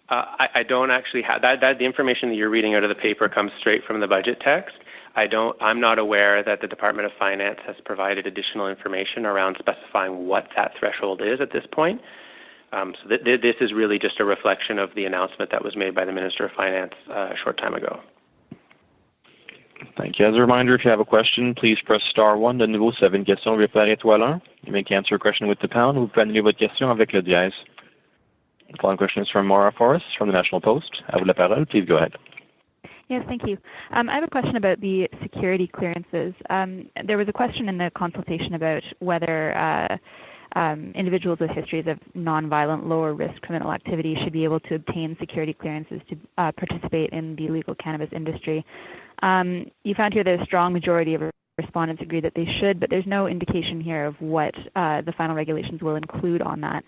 I don't actually have that. The information that you're reading out of the paper comes straight from the budget text. I'm not aware that the Department of Finance has provided additional information around specifying what that threshold is at this point. So this is really just a reflection of the announcement that was made by the Minister of Finance a short time ago.
Thank you. As a reminder, if you have a question, please press star 1. De nouveau, si vous avez une question, veuillez faire étoile 1. You may answer your question with the pound. Vous pouvez annuler votre question avec le dièse. The following question is from Maura Forrest from the National Post. À vous la parole. Please go ahead.
Yes, thank you. I have a question about the security clearances. There was a question in the consultation about whether individuals with histories of nonviolent, lower-risk criminal activity should be able to obtain security clearances to participate in the legal cannabis industry. You found here that a strong majority of respondents agree that they should, but there's no indication here of what the final regulations will include on that.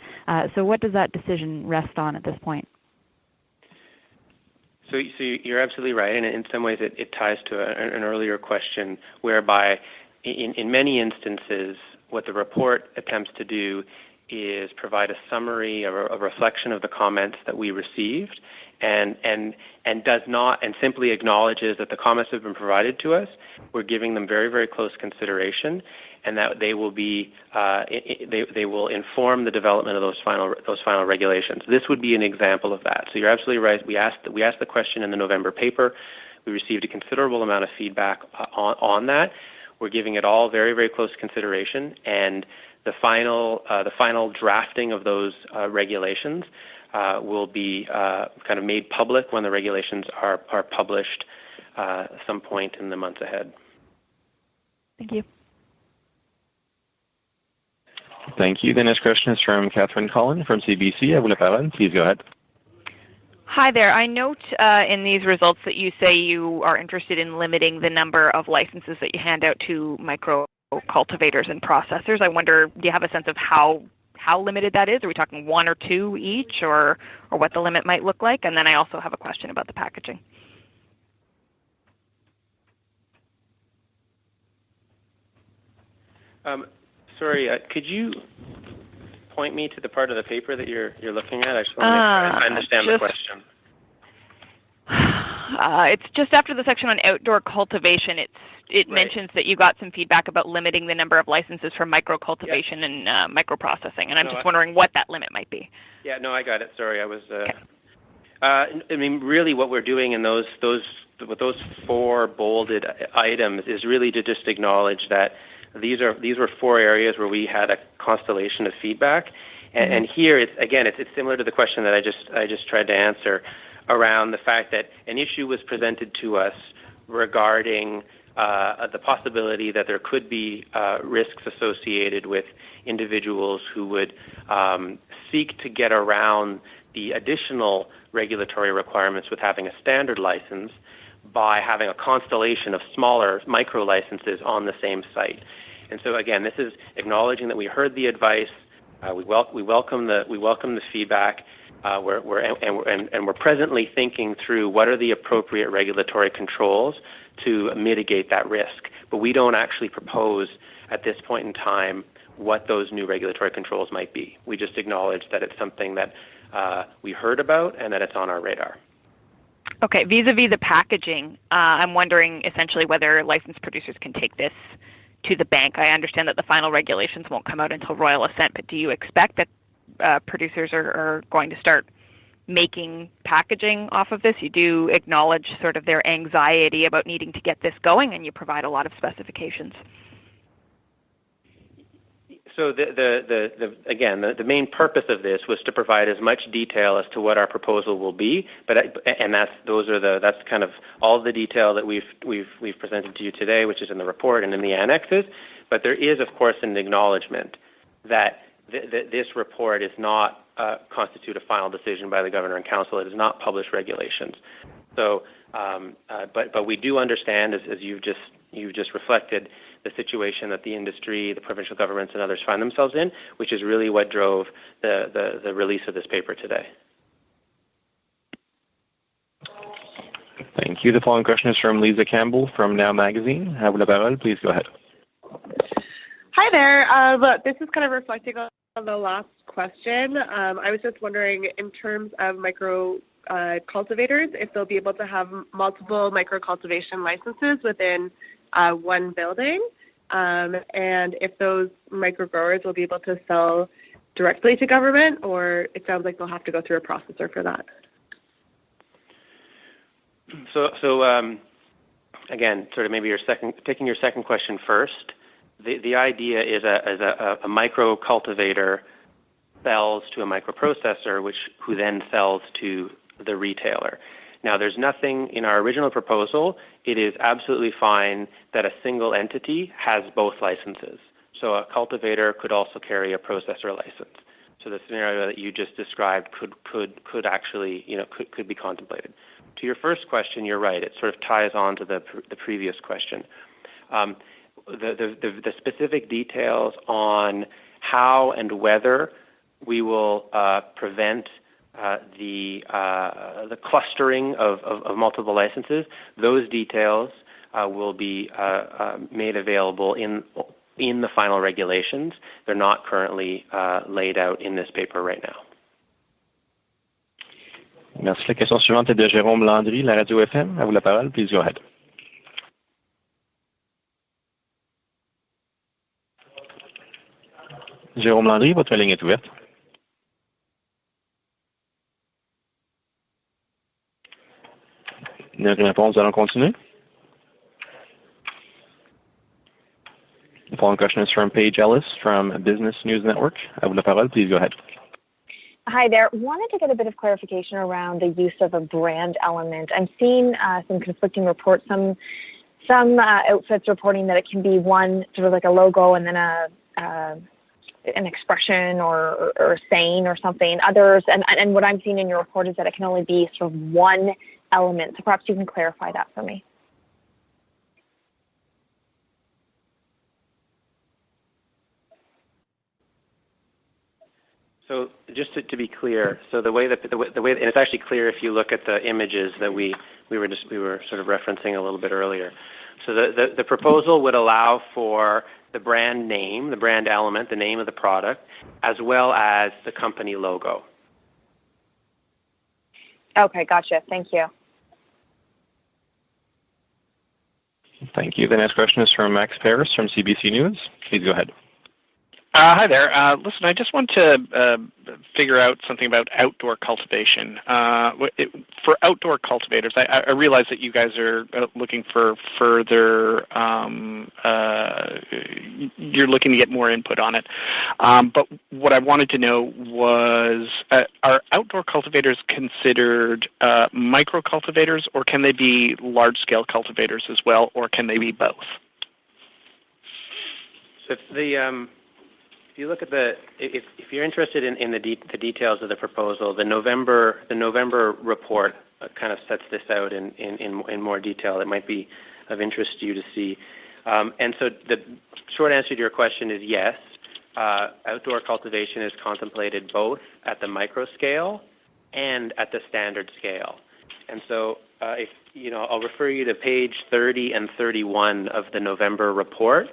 So what does that decision rest on at this point?
So you're absolutely right, and in some ways it ties to an earlier question whereby in many instances what the report attempts to do is provide a summary, a reflection of the comments that we received, and does not, and simply acknowledges that the comments have been provided to us. We're giving them very, very close consideration, and that they will be they will inform the development of those final regulations. This would be an example of that. So you're absolutely right. We asked the question in the November paper. We received a considerable amount of feedback on that. We're giving it all very, very close consideration, and the final drafting of those regulations will be kind of made public when the regulations are published some point in the months ahead.
Thank you.
Thank you. The next question is from Catherine Collin from CBC. À vous la parole. Please go ahead.
Hi there. I note in these results that you say you are interested in limiting the number of licenses that you hand out to micro cultivators and processors. I wonder, do you have a sense of how limited that is? Are we talking 1 or 2 each, or what the limit might look like? And then I also have a question about the packaging.
Sorry, could you point me to the part of the paper that you're looking at? I just want to make sure I understand the question.
It's just after the section on outdoor cultivation. It mentions that you got some feedback about limiting the number of licenses for micro cultivation and microprocessing, and I'm just wondering what that limit might be.
Yeah, no, I got it. Sorry, I was. I mean, really, what we're doing in those 4 bolded items is really to just acknowledge that these were 4 areas where we had a constellation of feedback, and here it's similar to the question that I just tried to answer around the fact that an issue was presented to us regarding the possibility that there could be risks associated with individuals who would seek to get around the additional regulatory requirements with having a standard license by having a constellation of smaller micro licenses on the same site. And so again, this is acknowledging that we heard the advice, we welcome the feedback, we're presently thinking through what are the appropriate regulatory controls to mitigate that risk. But we don't actually propose at this point in time what those new regulatory controls might be. We just acknowledge that it's something that we heard about and that it's on our radar.
Okay, vis-a-vis the packaging, I'm wondering essentially whether licensed producers can take this to the bank. I understand that the final regulations won't come out until royal assent, but do you expect that producers are going to start making packaging off of this? You do acknowledge sort of their anxiety about needing to get this going, and you provide a lot of specifications.
So the main purpose of this was to provide as much detail as to what our proposal will be, that's kind of all the detail that we've presented to you today, which is in the report and in the annexes. But there is, of course, an acknowledgement that this report is not constitute a final decision by the Governor and Council. It does not publish regulations. So, but we do understand, as you've just reflected, the situation that the industry, the provincial governments, and others find themselves in, which is really what drove the release of this paper today.
Thank you. The following question is from Lisa Campbell from Now Magazine. À vous la parole. Please go ahead.
Hi there. This is kind of reflecting on the last question. I was just wondering, in terms of micro cultivators, if they'll be able to have multiple micro cultivation licenses within one building, and if those micro growers will be able to sell directly to government, or it sounds like they'll have to go through a processor for that.
So again, sort of maybe taking your second question first. The idea is a micro cultivator sells to a microprocessor, who then sells to the retailer. Now, there's nothing in our original proposal. It is absolutely fine that a single entity has both licenses. So a cultivator could also carry a processor license. So the scenario that you just described could actually, could be contemplated. To your first question, you're right. It sort of ties on to the previous question. The specific details on how and whether we will prevent the clustering of multiple licenses, those details will be made available in the final regulations. They're not currently laid out in this paper right now.
Merci. La question suivante est de Jérôme Landry, la radio FM. À vous la parole. Please go ahead. Jérôme Landry, votre ligne est ouverte. Il n'y a aucune réponse, nous allons continuer. The following question is from Paige Ellis from Business News Network. À vous la parole. Please go ahead.
Hi there. Wanted to get a bit of clarification around the use of a brand element. I'm seeing some conflicting reports. Some outfits reporting that it can be one sort of like a logo and then an expression or a saying or something. Others, and what I'm seeing in your report is that it can only be sort of one element. So perhaps you can clarify that for me.
So just to be clear, so the way and it's actually clear if you look at the images that we were sort of referencing a little bit earlier. So the proposal would allow for the brand name, the brand element, the name of the product, as well as the company logo.
Okay, gotcha. Thank you.
Thank you. The next question is from Max Paris from CBC News. Please go ahead.
Hi there. Listen, I just want to figure out something about outdoor cultivation. For outdoor cultivators, I realize that you guys are looking for further, you're looking to get more input on it. But what I wanted to know was, are outdoor cultivators considered micro cultivators, or can they be large-scale cultivators as well, or can they be both?
So if you look at if you're interested in the details of the proposal, the November report kind of sets this out in more detail. It might be of interest to you to see. And so the short answer to your question is yes. Outdoor cultivation is contemplated both at the micro scale and at the standard scale. And so I'll refer you to page 30 and 31 of the November report.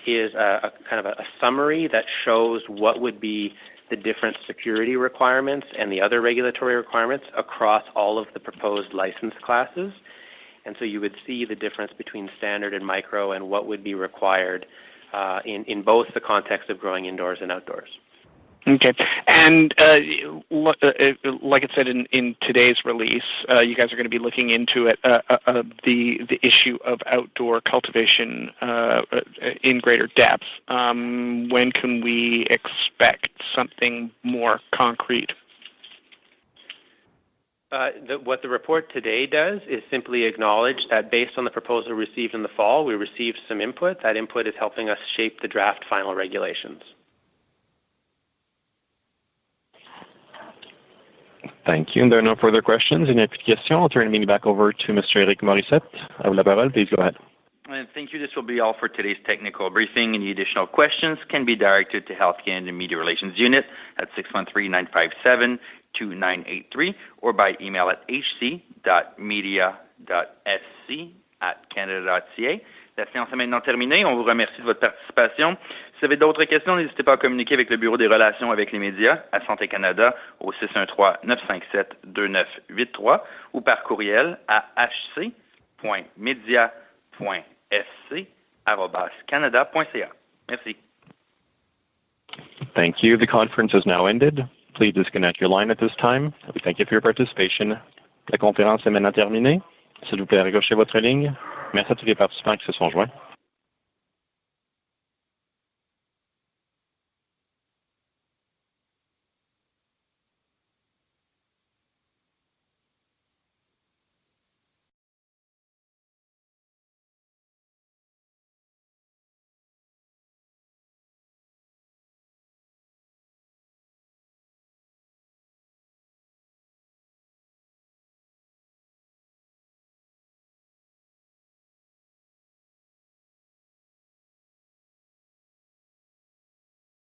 Is a kind of a summary that shows what would be the different security requirements and the other regulatory requirements across all of the proposed license classes. And so you would see the difference between standard and micro and what would be required in both the context of growing indoors and outdoors.
Okay. And like it said in today's release, you guys are going to be looking into it, the issue of outdoor cultivation in greater depth. When can we expect something more concrete?
What the report today does is simply acknowledge that based on the proposal received in the fall, we received some input. That input is helping us shape the draft final regulations.
Thank you. And there are no further questions. Any questions? I'll turn the meeting back over to Mr. Eric Morissette. À vous la parole. Please go ahead.
Thank you. This will be all for today's technical briefing. Any additional questions can be directed to Health Canada Media Relations Unit at 613-957-2983 or by email at hc.media.sc@canada.ca. La séance est maintenant terminée. On vous remercie de votre participation. Si vous avez d'autres questions, n'hésitez pas à communiquer avec le Bureau des relations avec les médias à Santé Canada au 613-957-2983 ou par courriel à hc.media.sc@canada.ca. Merci.
Thank you. The conference has now ended. Please disconnect your line at this time. We thank you for your participation. La conférence est maintenant terminée. S'il vous plaît, raccrochez votre ligne. Merci à tous les participants qui se sont joints.